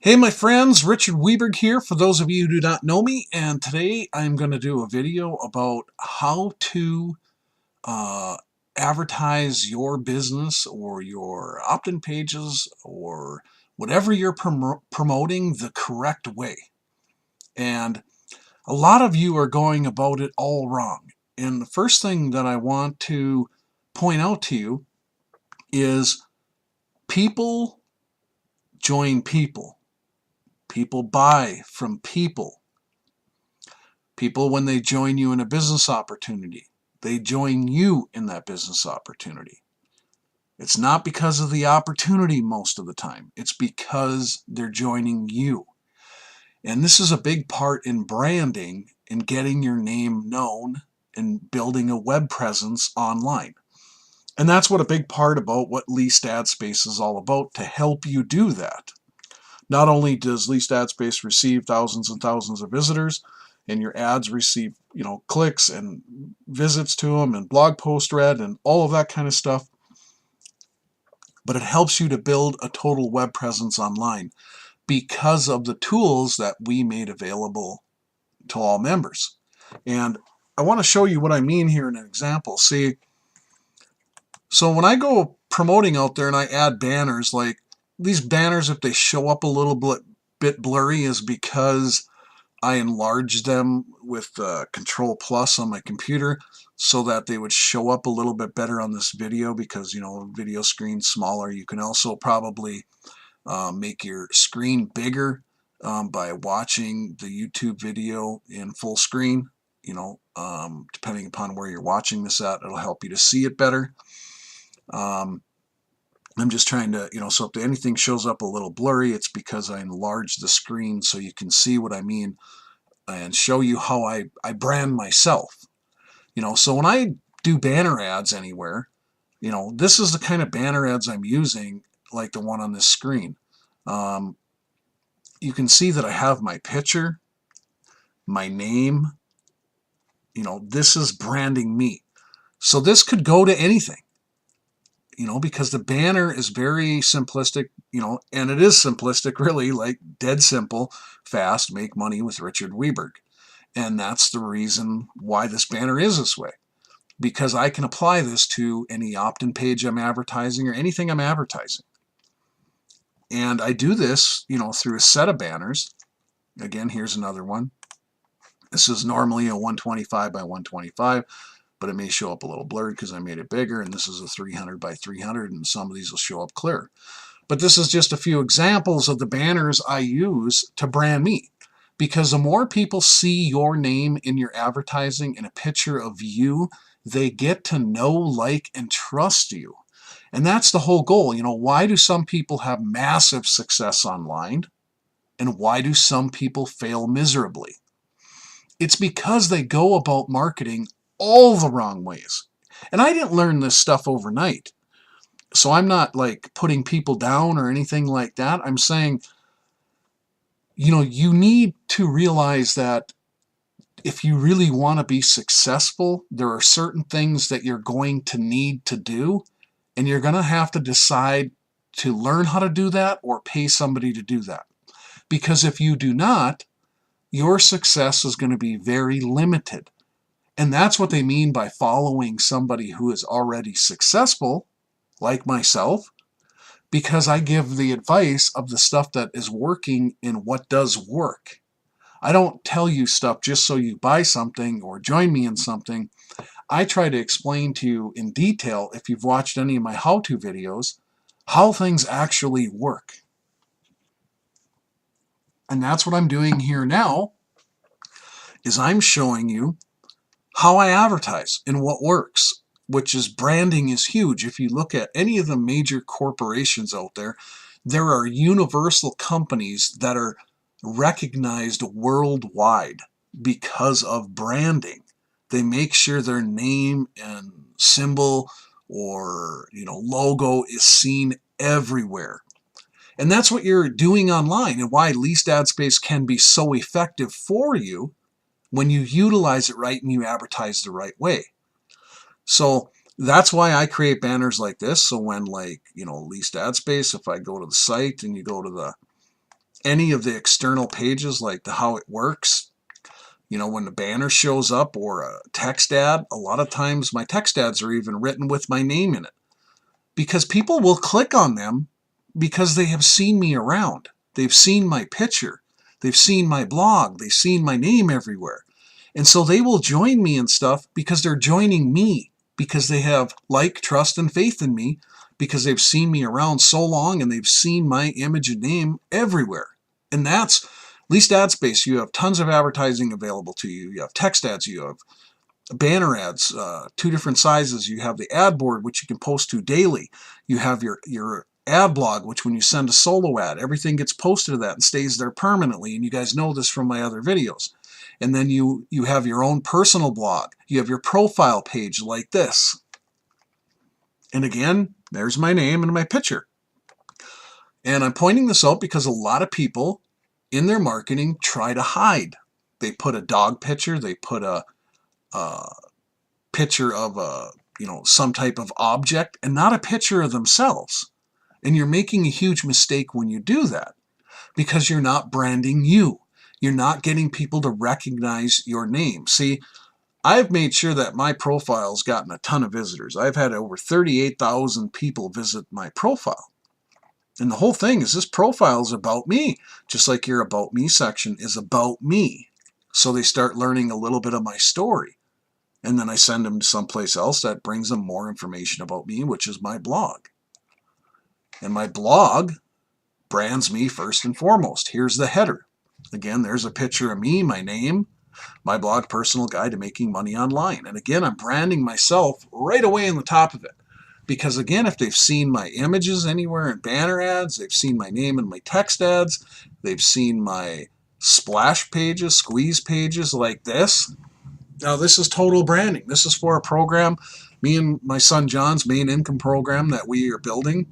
Hey my friends, Richard Weberg here for those of you who do not know me, and today I'm going to do a video about how to uh, advertise your business or your opt-in pages or whatever you're promoting the correct way. And a lot of you are going about it all wrong. And the first thing that I want to point out to you is people join people. People buy from people. People, when they join you in a business opportunity, they join you in that business opportunity. It's not because of the opportunity most of the time. It's because they're joining you. And this is a big part in branding and getting your name known and building a web presence online. And that's what a big part about what Leased Ad Space is all about, to help you do that. Not only does Leased Ad Space receive thousands and thousands of visitors, and your ads receive, clicks and visits to them and blog post read and all of that kind of stuff, but it helps you to build a total web presence online because of the tools that we made available to all members. And I want to show you what I mean here in an example. See, so when I go promoting out there and I add banners, like these banners, if they show up a little bit blurry, is because I enlarged them with Control Plus on my computer so that they would show up a little bit better on this video, because video screen's smaller. You can also probably make your screen bigger by watching the YouTube video in full screen. Depending upon where you're watching this at, it'll help you to see it better. I'm just trying to, so if anything shows up a little blurry, it's because I enlarged the screen so you can see what I mean and show you how I brand myself. So when I do banner ads anywhere, this is the kind of banner ads I'm using, like the one on this screen. You can see that I have my picture, my name. This is branding me. So this could go to anything. Because the banner is very simplistic, and it is simplistic, really, like dead simple, fast, make money with Richard Weberg. And that's the reason why this banner is this way, because I can apply this to any opt-in page I'm advertising or anything I'm advertising. And I do this, through a set of banners. Again, here's another one. This is normally a 125 by 125. But it may show up a little blurred because I made it bigger, and this is a 300 by 300, and some of these will show up clear. But this is just a few examples of the banners I use to brand me, because the more people see your name in your advertising and a picture of you, they get to know, like, and trust you. And that's the whole goal. Why do some people have massive success online, and why do some people fail miserably? It's because they go about marketing all the wrong ways. And I didn't learn this stuff overnight. So I'm not like putting people down or anything like that. I'm saying, you need to realize that if you really want to be successful, there are certain things that you're going to need to do, and you're going to have to decide to learn how to do that or pay somebody to do that. Because if you do not, your success is going to be very limited. And that's what they mean by following somebody who is already successful, like myself, because I give the advice of the stuff that is working and what does work. I don't tell you stuff just so you buy something or join me in something. I try to explain to you in detail, if you've watched any of my how-to videos, how things actually work. And that's what I'm doing here now, is I'm showing you how I advertise and what works, which is branding is huge. If you look at any of the major corporations out there, there are universal companies that are recognized worldwide because of branding. They make sure their name and symbol or logo is seen everywhere. And that's what you're doing online, and why Leased Ad Space can be so effective for you when you utilize it right and you advertise the right way. So that's why I create banners like this. So when, Leased Ad Space, if I go to the site and you go to the any of the external pages, like how it works. When the banner shows up or a text ad, a lot of times my text ads are even written with my name in it, because people will click on them because they have seen me around. They've seen my picture. They've seen my blog. They've seen my name everywhere. And so they will join me and stuff because they're joining me, because they have like, trust, and faith in me, because they've seen me around so long and they've seen my image and name everywhere. And that's Leased Ad Space. You have tons of advertising available to you. You have text ads. You have banner ads, 2 different sizes. You have the ad board, which you can post to daily. You have your ad blog, which when you send a solo ad, everything gets posted to that and stays there permanently. And you guys know this from my other videos. And then you have your own personal blog. You have your profile page like this. And again, there's my name and my picture. And I'm pointing this out because a lot of people in their marketing try to hide. They put a dog picture, they put a picture of some type of object, and not a picture of themselves. And you're making a huge mistake when you do that, because you're not branding you. You're not getting people to recognize your name. See, I've made sure that my profile's gotten a ton of visitors. I've had over 38,000 people visit my profile. And the whole thing is, this profile is about me, just like your About Me section is about me. So they start learning a little bit of my story. And then I send them to someplace else that brings them more information about me, which is my blog. And my blog brands me first and foremost. Here's the header. Again, there's a picture of me, my name, my blog personal guide to making money online. And again, I'm branding myself right away in the top of it. Because again, if they've seen my images anywhere in banner ads, they've seen my name in my text ads, they've seen my splash pages, squeeze pages like this. Now, this is total branding. This is for a program, me and my son John's main income program that we are building,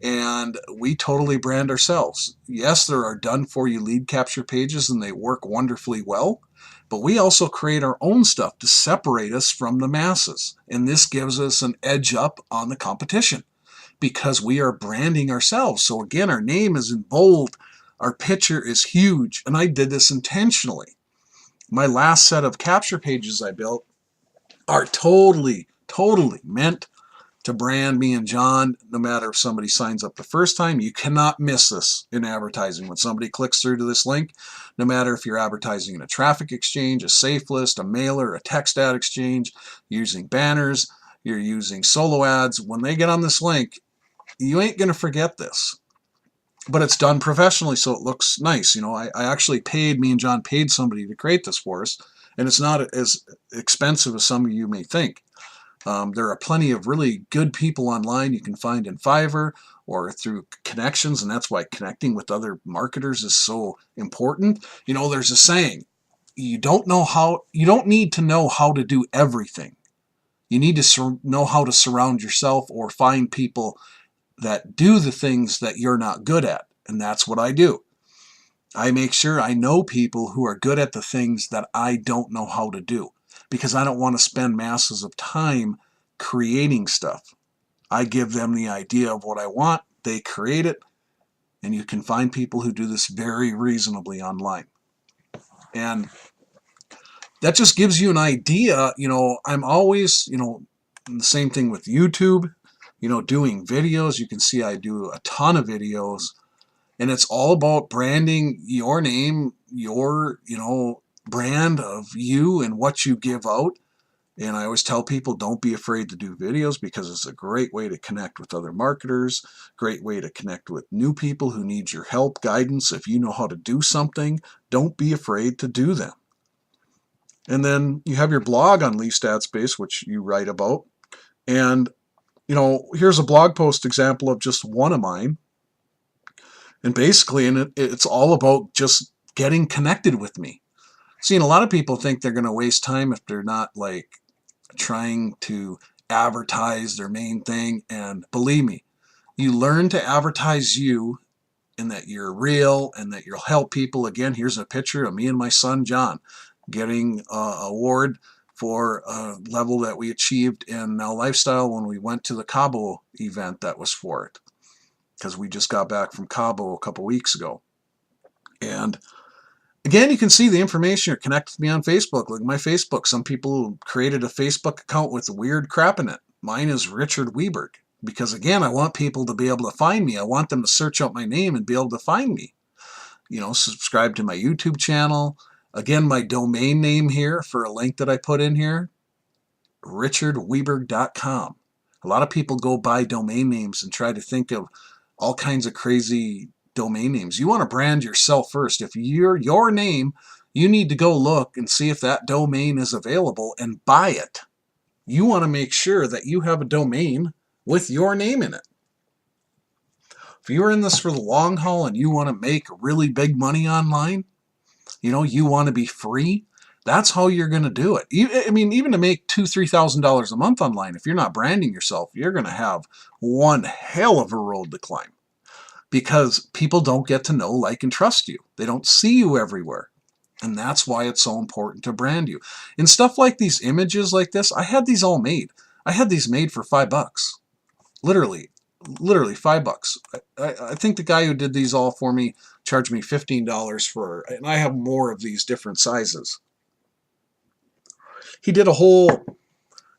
and we totally brand ourselves. Yes, there are done-for-you lead capture pages, and they work wonderfully well, but we also create our own stuff to separate us from the masses, and this gives us an edge up on the competition because we are branding ourselves. So again, our name is in bold, our picture is huge, and I did this intentionally. My last set of capture pages I built are totally meant to brand me and John. No matter if somebody signs up the first time, you cannot miss this in advertising. When somebody clicks through to this link, no matter if you're advertising in a traffic exchange, a safe list, a mailer, a text ad exchange, using banners, you're using solo ads, when they get on this link, you ain't going to forget this. But it's done professionally, so it looks nice. I actually me and John paid somebody to create this for us, and it's not as expensive as some of you may think. There are plenty of really good people online you can find in Fiverr or through connections, and that's why connecting with other marketers is so important. There's a saying, you don't need to know how to do everything. You need to know how to surround yourself or find people that do the things that you're not good at. And that's what I do. I make sure I know people who are good at the things that I don't know how to do, because I don't want to spend masses of time creating stuff. I give them the idea of what I want, they create it, and you can find people who do this very reasonably online. And that just gives you an idea. I'm always, the same thing with YouTube, doing videos. You can see I do a ton of videos, and it's all about branding your name, your, brand of you and what you give out. And I always tell people, don't be afraid to do videos, because it's a great way to connect with other marketers, great way to connect with new people who need your help, guidance. If you know how to do something, don't be afraid to do them. And then you have your blog on Leased Ad Space, which you write about. And, here's a blog post example of just one of mine. And basically, it's all about just getting connected with me. See, and a lot of people think they're going to waste time if they're not trying to advertise their main thing. And believe me, you learn to advertise you, and that you're real and that you'll help people. Again, here's a picture of me and my son John getting an award for a level that we achieved in Now Lifestyle when we went to the Cabo event that was for it, because we just got back from Cabo a couple weeks ago. And again, you can see the information. You're connected to me on Facebook. Like my Facebook, some people created a Facebook account with weird crap in it. Mine is Richard Weberg. Because again, I want people to be able to find me. I want them to search out my name and be able to find me. You know, subscribe to my YouTube channel. Again, my domain name here for a link that I put in here, richardweberg.com. A lot of people go buy domain names and try to think of all kinds of crazy domain names. You want to brand yourself first. If you're your name, you need to go look and see if that domain is available and buy it. You want to make sure that you have a domain with your name in it. If you're in this for the long haul and you want to make really big money online, you know, you want to be free, that's how you're going to do it. I mean, even to make $2,000, $3,000 a month online, if you're not branding yourself, you're going to have one hell of a road to climb because people don't get to know, like, and trust you. They don't see you everywhere. And that's why it's so important to brand you. And stuff like these images like this, I had these all made. I had these made for $5. Literally $5. I think the guy who did these all for me charged me $15 for, and I have more of these different sizes. He did a whole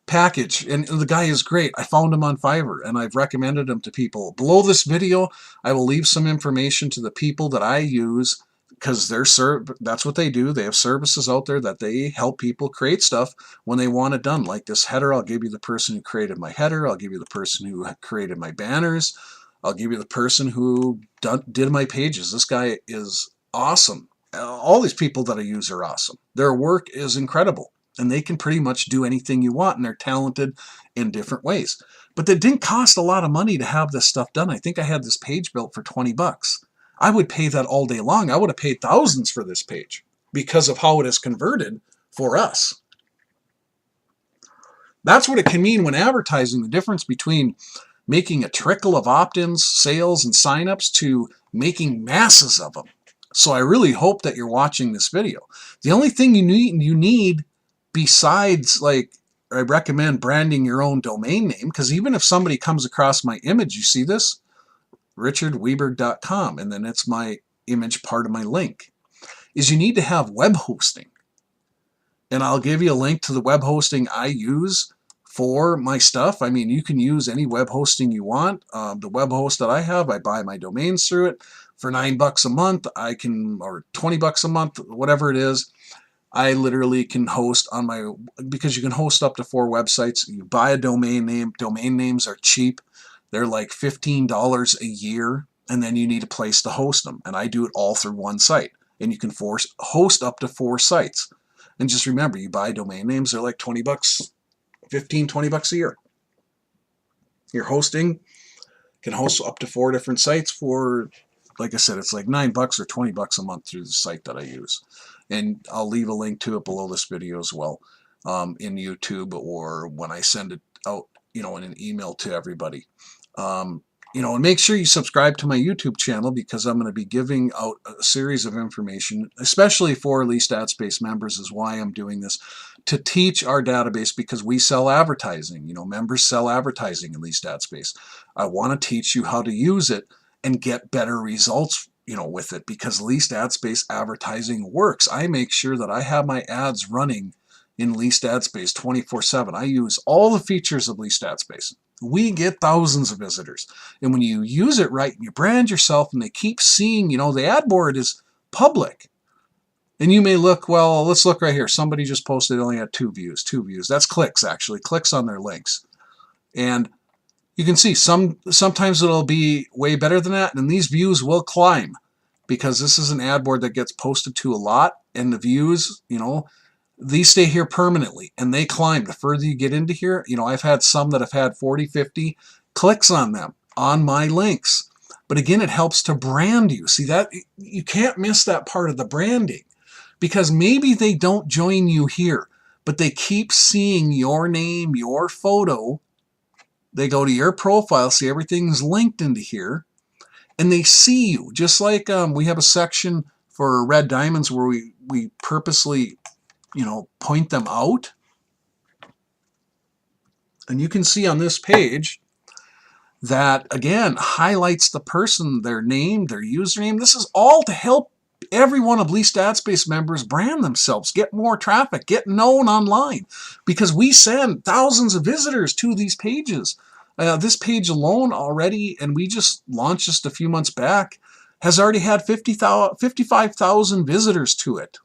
package, and the guy is great. I found him on Fiverr, and I've recommended him to people. Below this video, I will leave some information to the people that I use because that's what they do. They have services out there that they help people create stuff when they want it done. Like this header, I'll give you the person who created my header. I'll give you the person who created my banners. I'll give you the person who did my pages. This guy is awesome. All these people that I use are awesome. Their work is incredible, and they can pretty much do anything you want, and they're talented in different ways. But it didn't cost a lot of money to have this stuff done. I think I had this page built for $20. I would pay that all day long. I would have paid thousands for this page because of how it is converted for us. That's what it can mean when advertising, the difference between making a trickle of opt-ins, sales, and signups to making masses of them. So I really hope that you're watching this video. The only thing you need besides, like, I recommend branding your own domain name, because even if somebody comes across my image, you see this? richardweberg.com, and then it's my image part of my link, is you need to have web hosting. And I'll give you a link to the web hosting I use for my stuff. I mean, you can use any web hosting you want. The web host that I have, I buy my domains through it for $9 a month. I can, or $20 a month, whatever it is. I literally can host on my, because you can host up to 4 websites. You buy a domain name. Domain names are cheap. They're like $15 a year, and then you need a place to host them. And I do it all through one site. And you can host up to 4 sites. And just remember, you buy domain names, they're like $20, $15, $20 a year. Your hosting can host up to 4 different sites for, like I said, it's like $9 or $20 a month through the site that I use. And I'll leave a link to it below this video as well, in YouTube, or when I send it out, you know, in an email to everybody. You know, and make sure you subscribe to my YouTube channel, because I'm going to be giving out a series of information, especially for Leased Ad Space members, is why I'm doing this, to teach our database, because we sell advertising. You know, members sell advertising in Leased Ad Space. I want to teach you how to use it and get better results, you know, with it, because Leased Ad Space advertising works. I make sure that I have my ads running in Leased Ad Space 24/7. I use all the features of Leased Ad Space. We get thousands of visitors. And when you use it right, and you brand yourself, and they keep seeing, you know, the ad board is public. And you may look, well, let's look right here. Somebody just posted, only had 2 views. 2 views. That's clicks, actually. Clicks on their links. And you can see sometimes it'll be way better than that, and these views will climb, because this is an ad board that gets posted to a lot, and the views, you know, these stay here permanently, and they climb. The further you get into here, you know, I've had some that have had 40, 50 clicks on them, on my links. But again, it helps to brand you. See, that you can't miss that part of the branding, because maybe they don't join you here, but they keep seeing your name, your photo. They go to your profile, see everything's linked into here, and they see you. Just like we have a section for red diamonds where we purposely, you know, point them out. And you can see on this page that, again, highlights the person, their name, their username. This is all to help every one of Leased Ad Space members brand themselves, get more traffic, get known online, because we send thousands of visitors to these pages. This page alone already, and we just launched just a few months back, has already had 55,000 visitors to it.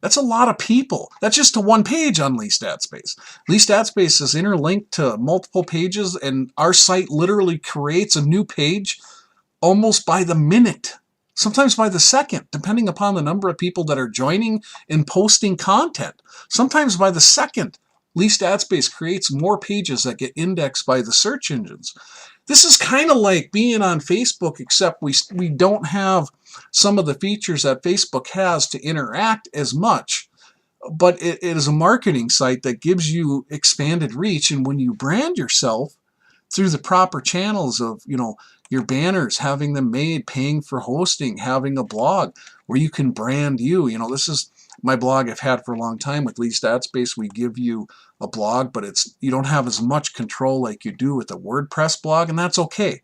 That's a lot of people. That's just to one page on Leased Ad Space. Leased Ad Space is interlinked to multiple pages, and our site literally creates a new page almost by the minute, sometimes by the second, depending upon the number of people that are joining and posting content. Sometimes by the second, Leased Ad Space creates more pages that get indexed by the search engines. This is kind of like being on Facebook, except we don't have some of the features that Facebook has to interact as much. But it is a marketing site that gives you expanded reach. And when you brand yourself through the proper channels of, your banners, having them made, paying for hosting, having a blog where you can brand you. This is my blog I've had for a long time with Leased Ad Space. We give you a blog, but you don't have as much control like you do with a WordPress blog, and that's okay,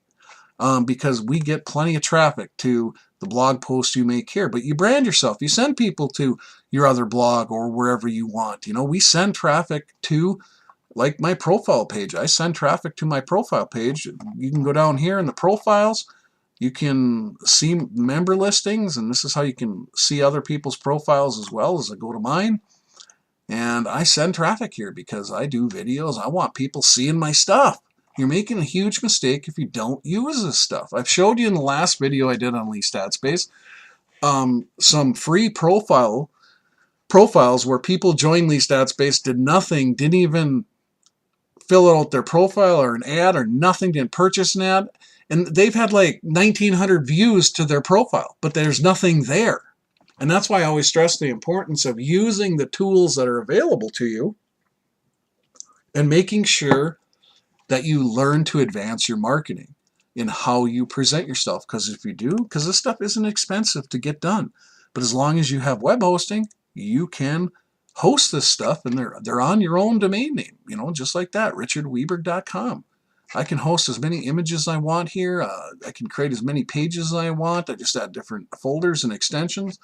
because we get plenty of traffic to the blog posts you make here. But you brand yourself. You send people to your other blog or wherever you want. We send traffic to, like, my profile page. I send traffic to my profile page. You can go down here in the profiles. You can see member listings, and this is how you can see other people's profiles as well as I go to mine. And I send traffic here because I do videos. I want people seeing my stuff. You're making a huge mistake if you don't use this stuff. I've showed you in the last video I did on Leased Ad Space some free profiles where people joined Leased Ad Space, did nothing, didn't even fill out their profile or an ad or nothing, didn't purchase an ad, and they've had like 1,900 views to their profile, but there's nothing there. And that's why I always stress the importance of using the tools that are available to you and making sure that you learn to advance your marketing in how you present yourself. Because if you do, because this stuff isn't expensive to get done, but as long as you have web hosting, you can host this stuff, and they're on your own domain name, just like that, richardweberg.com. I can host as many images as I want here. I can create as many pages as I want. I just add different folders and extensions.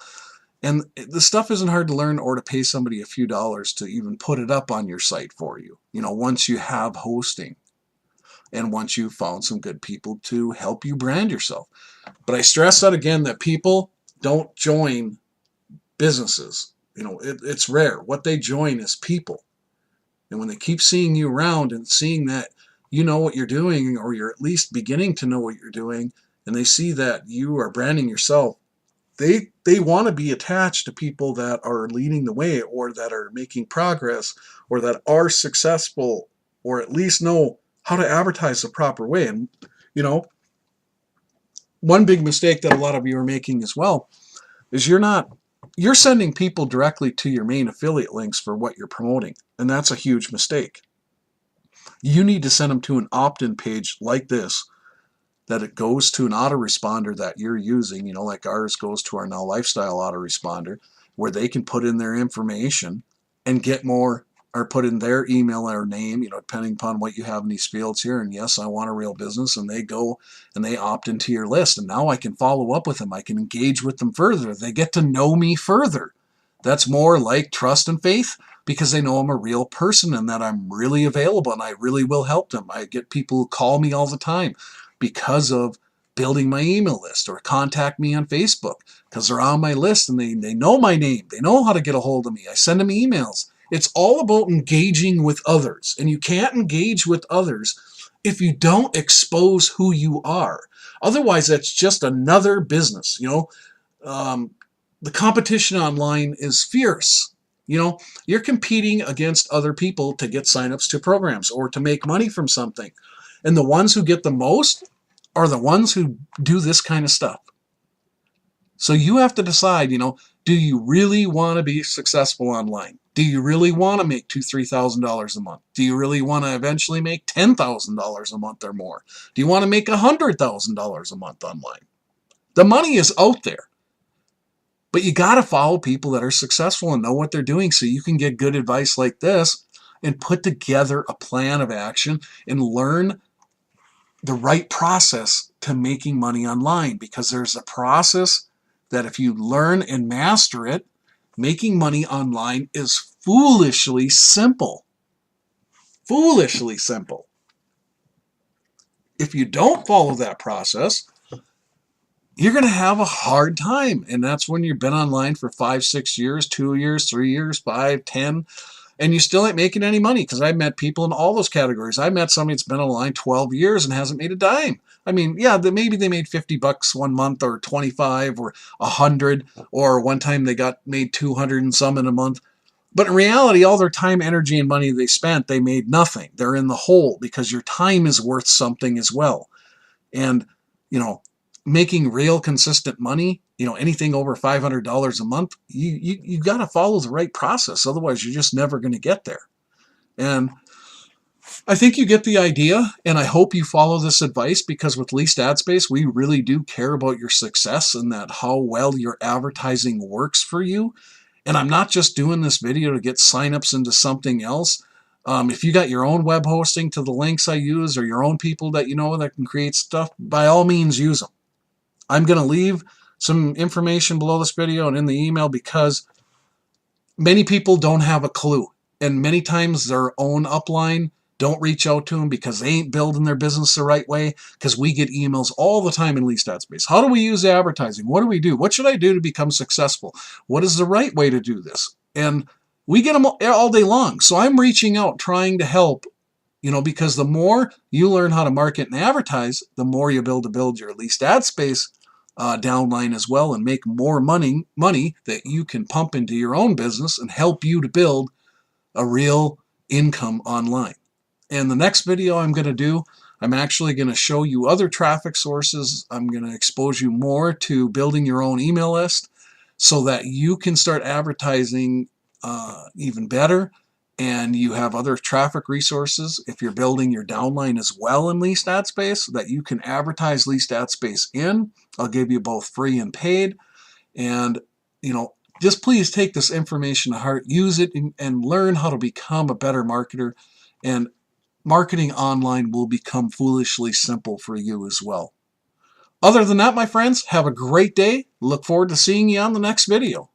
And the stuff isn't hard to learn or to pay somebody a few dollars to even put it up on your site for you, once you have hosting and once you've found some good people to help you brand yourself. But I stress that again, that people don't join businesses. It's rare. What they join is people. And when they keep seeing you around and seeing that you know what you're doing, or you're at least beginning to know what you're doing, and they see that you are branding yourself, they want to be attached to people that are leading the way, or that are making progress, or that are successful, or at least know how to advertise the proper way. And, one big mistake that a lot of you are making as well is you're sending people directly to your main affiliate links for what you're promoting. And that's a huge mistake. You need to send them to an opt-in page like this, that it goes to an autoresponder that you're using, like ours goes to our Now Lifestyle autoresponder, where they can put in their information and get more, or put in their email or name, depending upon what you have in these fields here. And yes, I want a real business. And they go and they opt into your list. And now I can follow up with them. I can engage with them further. They get to know me further. That's more like trust and faith, because they know I'm a real person and that I'm really available and I really will help them. I get people who call me all the time because of building my email list, or contact me on Facebook because they're on my list and they know my name. They know how to get a hold of me. I send them emails. It's all about engaging with others, and you can't engage with others if you don't expose who you are. Otherwise, that's just another business. The competition online is fierce. You're competing against other people to get signups to programs or to make money from something. And the ones who get the most are the ones who do this kind of stuff. So you have to decide, do you really want to be successful online? Do you really want to make $2,000, $3,000 a month? Do you really want to eventually make $10,000 a month or more? Do you want to make $100,000 a month online? The money is out there. But you got to follow people that are successful and know what they're doing, so you can get good advice like this and put together a plan of action and learn the right process to making money online, because there's a process that if you learn and master it, making money online is foolishly simple. Foolishly simple. If you don't follow that process, you're going to have a hard time. And that's when you've been online for 5, 6 years, 2 years, 3 years, 5, 10, and you still ain't making any money. Because I met people in all those categories. I met somebody that's been online 12 years and hasn't made a dime. I mean, yeah, maybe they made $50 one month, or 25, or 100, or one time they made 200 and some in a month. But in reality, all their time, energy, and money they spent, they made nothing. They're in the hole because your time is worth something as well. And, making real consistent money, anything over $500 a month, you got to follow the right process. Otherwise, you're just never going to get there. And I think you get the idea, and I hope you follow this advice, because with Leased Ad Space, we really do care about your success and that how well your advertising works for you. And I'm not just doing this video to get signups into something else. If you got your own web hosting to the links I use, or your own people that that can create stuff, by all means use them. I'm going to leave some information below this video and in the email, because many people don't have a clue. And many times their own upline don't reach out to them because they ain't building their business the right way, because we get emails all the time in Leased Ad Space. How do we use advertising? What do we do? What should I do to become successful? What is the right way to do this? And we get them all day long. So I'm reaching out, trying to help, because the more you learn how to market and advertise, the more you build your Leased Ad Space downline as well, and make more money that you can pump into your own business and help you to build a real income online. And the next video I'm going to do, I'm actually going to show you other traffic sources. I'm going to expose you more to building your own email list so that you can start advertising even better, and you have other traffic resources if you're building your downline as well in Leased Ad Space that you can advertise Leased Ad Space in. I'll give you both free and paid. And, just please take this information to heart, use it, and learn how to become a better marketer. And marketing online will become foolishly simple for you as well. Other than that, my friends, have a great day. Look forward to seeing you on the next video.